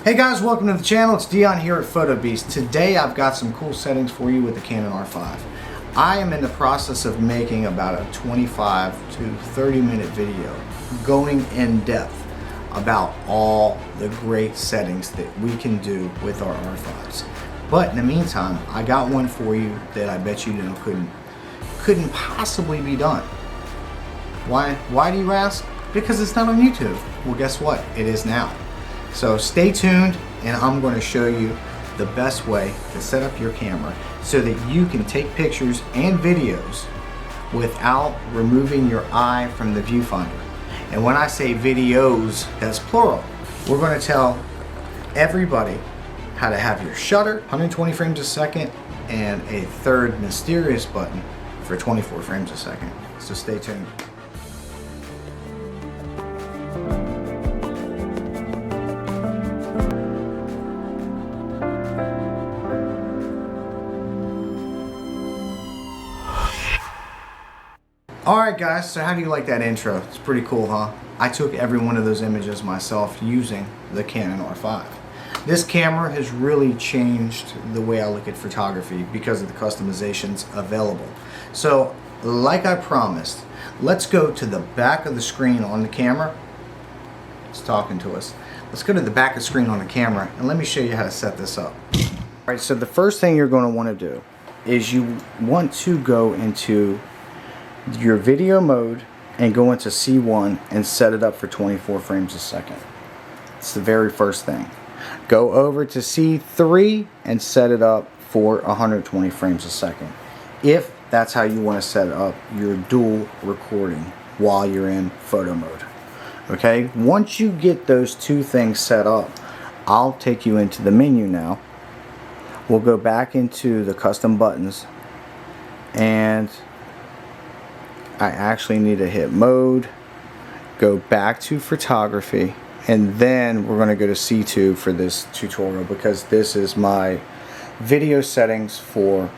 Hey guys, welcome to the channel. It's Dion here at PhotoBeast. Today I've got some cool settings for you with the Canon R5. I am in the process of making about a 25 to 30 minute video going in depth about all the great settings that we can do with our R5s. But in the meantime, I got one for you that I bet you couldn't possibly be done. Why do you ask? Because it's not on YouTube. Well, guess what? It is now. So stay tuned, and I'm going to show you the best way to set up your camera so that you can take pictures and videos without removing your eye from the viewfinder. And when I say videos, that's plural. We're going to tell everybody how to have your shutter 120 frames a second and a third mysterious button for 24 frames a second. So stay tuned. Alright guys, so how do you like that intro? It's pretty cool, huh? I took every one of those images myself using the Canon R5. This camera has really changed the way I look at photography because of the customizations available. So, like I promised, let's go to the back of the screen on the camera. It's talking to us. Let's go to the back of the screen on the camera and let me show you how to set this up. Alright, so the first thing you're going to want to do is you want to go into your video mode and go into C1 and set it up for 24 frames a second. It's the very first thing. Go over to C3 and set it up for 120 frames a second, if that's how you want to set up your dual recording while you're in photo mode. Okay, once you get those two things set up, I'll take you into the menu now. We'll go back into the custom buttons, and I actually need to hit mode, go back to photography, and then we're going to go to C2 for this tutorial because this is my video settings for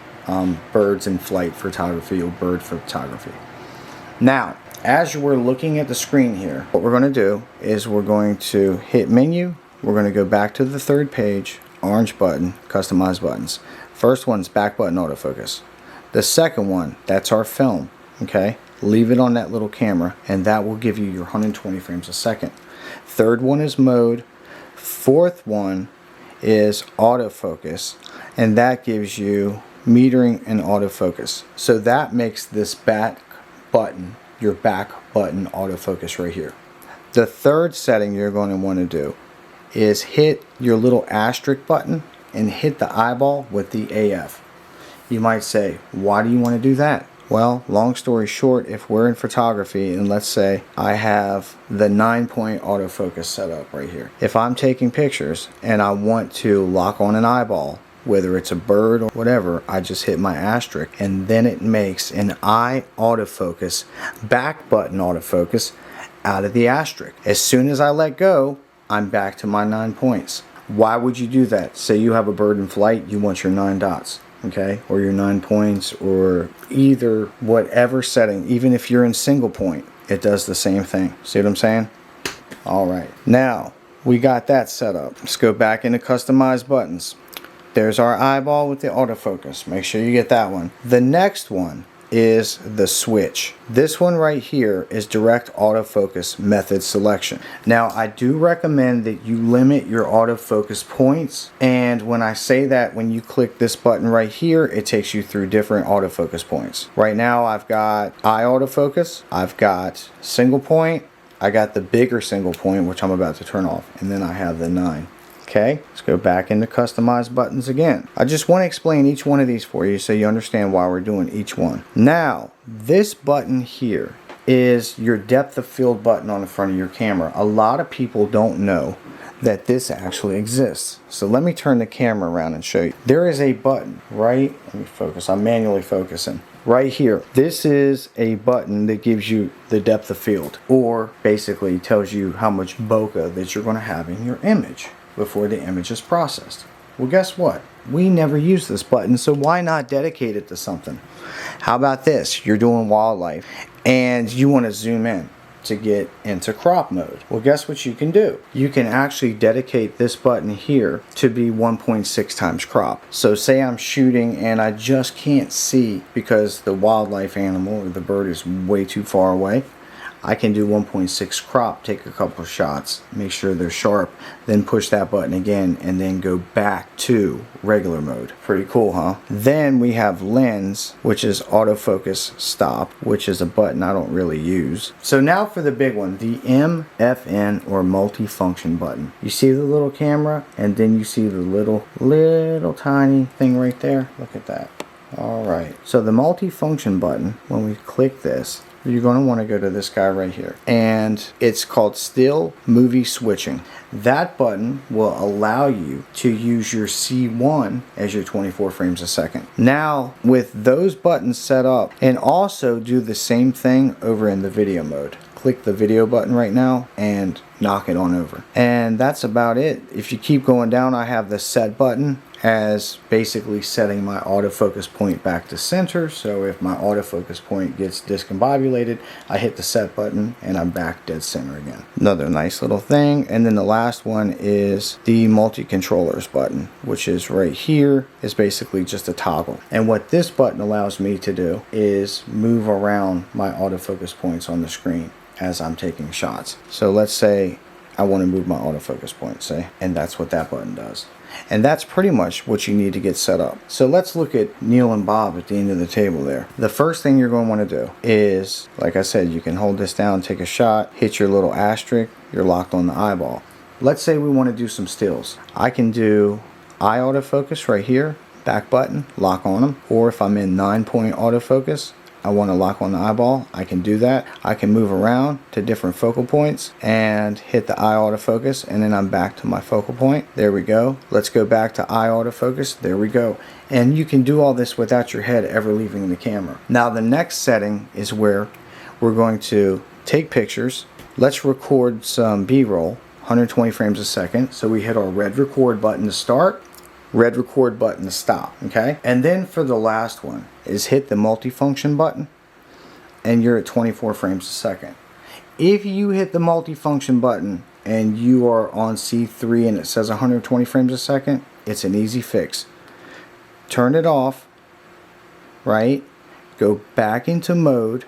birds in flight photography or bird photography. Now, as we're looking at the screen here, what we're going to do is we're going to hit menu, we're going to go back to the third page, orange button, customize buttons. First one's back button autofocus. The second one, that's our film, okay? Leave it on that little camera and that will give you your 120 frames a second. Third one is mode. Fourth one is autofocus, and that gives you metering and autofocus. So that makes this back button your back button autofocus right here. The third setting you're going to want to do is hit your little asterisk button and hit the eyeball with the AF. You might say, why do you want to do that? Well, long story short, if we're in photography and let's say I have the 9-point autofocus set up right here. If I'm taking pictures and I want to lock on an eyeball, whether it's a bird or whatever, I just hit my asterisk and then it makes an eye autofocus, back button autofocus out of the asterisk. As soon as I let go, I'm back to my 9 points. Why would you do that? Say you have a bird in flight, you want your 9 dots. Okay, or your 9 points, or either whatever setting. Even if you're in single point, it does the same thing. See what I'm saying? Alright, now we got that set up. Let's go back into customize buttons. There's our eyeball with the autofocus. Make sure you get that one. The next one is the switch. This one right here is direct autofocus method selection. Now I do recommend that you limit your autofocus points, and when I say that, when you click this button right here, it takes you through different autofocus points. Right now I've got eye autofocus, I've got single point, I got the bigger single point which I'm about to turn off, and then I have the 9. Okay, let's go back into customize buttons again. I just want to explain each one of these for you so you understand why we're doing each one. Now, this button here is your depth of field button on the front of your camera. A lot of people don't know that this actually exists. So let me turn the camera around and show you. There is a button right, let me focus, I'm manually focusing. Right here, this is a button that gives you the depth of field, or basically tells you how much bokeh that you're going to have in your image before the image is processed. Well, guess what? We never use this button, so why not dedicate it to something? How about this? You're doing wildlife and you want to zoom in. to get into crop mode. Well, guess what you can do? You can actually dedicate this button here to be 1.6 times crop. So say I'm shooting and I just can't see because the wildlife animal or the bird is way too far away. I can do 1.6 crop, take a couple shots, make sure they're sharp, then push that button again and then go back to regular mode. Pretty cool, huh? Then we have lens, which is autofocus stop, which is a button I don't really use. So now for the big one, the MFN or multifunction button. You see the little camera and then you see the little tiny thing right there. Look at that. All right. So the multifunction button, when we click this, you're going to want to go to this guy right here, and it's called still movie switching. That button will allow you to use your C1 as your 24 frames a second. Now with those buttons set up, and also do the same thing over in the video mode. Click the video button right now and knock it on over, and that's about it. If you keep going down, I have the set button as basically setting my autofocus point back to center. So if my autofocus point gets discombobulated, I hit the set button and I'm back dead center again. Another nice little thing. And then the last one is the multi-controllers button, which is right here. Is basically just a toggle. And what this button allows me to do is move around my autofocus points on the screen as I'm taking shots. So let's say I want to move my autofocus point, say, and that's what that button does. And that's pretty much what you need to get set up. So let's look at Neil and Bob at the end of the table there. The first thing you're going to want to do is, like I said, you can hold this down, take a shot, hit your little asterisk, you're locked on the eyeball. Let's say we want to do some stills. I can do eye autofocus right here, back button, lock on them. Or if I'm in 9-point autofocus, I want to lock on the eyeball, I can do that. I can move around to different focal points and hit the eye autofocus, and then I'm back to my focal point. There we go. Let's go back to eye autofocus. There we go. And you can do all this without your head ever leaving the camera. Now the next setting is where we're going to take pictures. Let's record some B-roll, 120 frames a second. So we hit our red record button to start, red record button to stop, okay? And then for the last one is hit the multifunction button and you're at 24 frames a second. If you hit the multifunction button and you are on C3 and it says 120 frames a second, it's an easy fix. Turn it off, right? Go back into mode,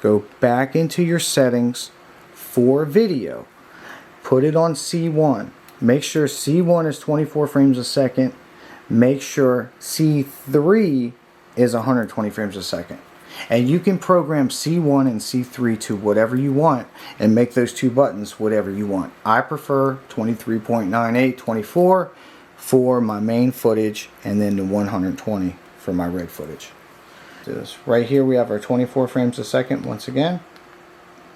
go back into your settings for video, put it on C1. Make sure C1 is 24 frames a second. Make sure C3 is 120 frames a second. And you can program C1 and C3 to whatever you want and make those two buttons whatever you want. I prefer 23.98, 24 for my main footage, and then the 120 for my red footage. Right here we have our 24 frames a second once again.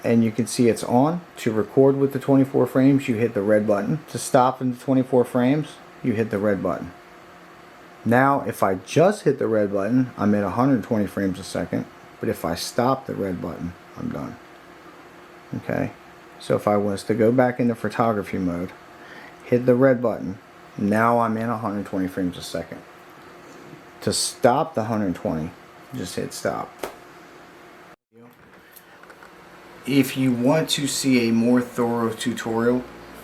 And you can see it's on. To record with the 24 frames, you hit the red button. To stop in the 24 frames, you hit the red button. Now, if I just hit the red button, I'm at 120 frames a second. But if I stop the red button, I'm done. Okay? So if I was to go back into photography mode, hit the red button, now I'm in 120 frames a second. To stop the 120, just hit stop. If you want to see a more thorough tutorial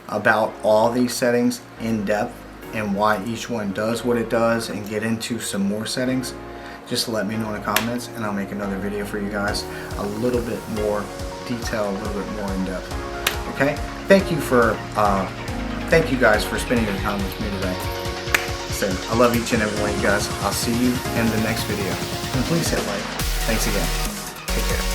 about all these settings in depth and why each one does what it does and get into some more settings, just let me know in the comments and I'll make another video for you guys a little bit more detailed, a little bit more in depth. Okay? Thank you guys for spending your time with me today. So I love each and every one of you guys. I'll see you in the next video. And please hit like. Thanks again. Take care.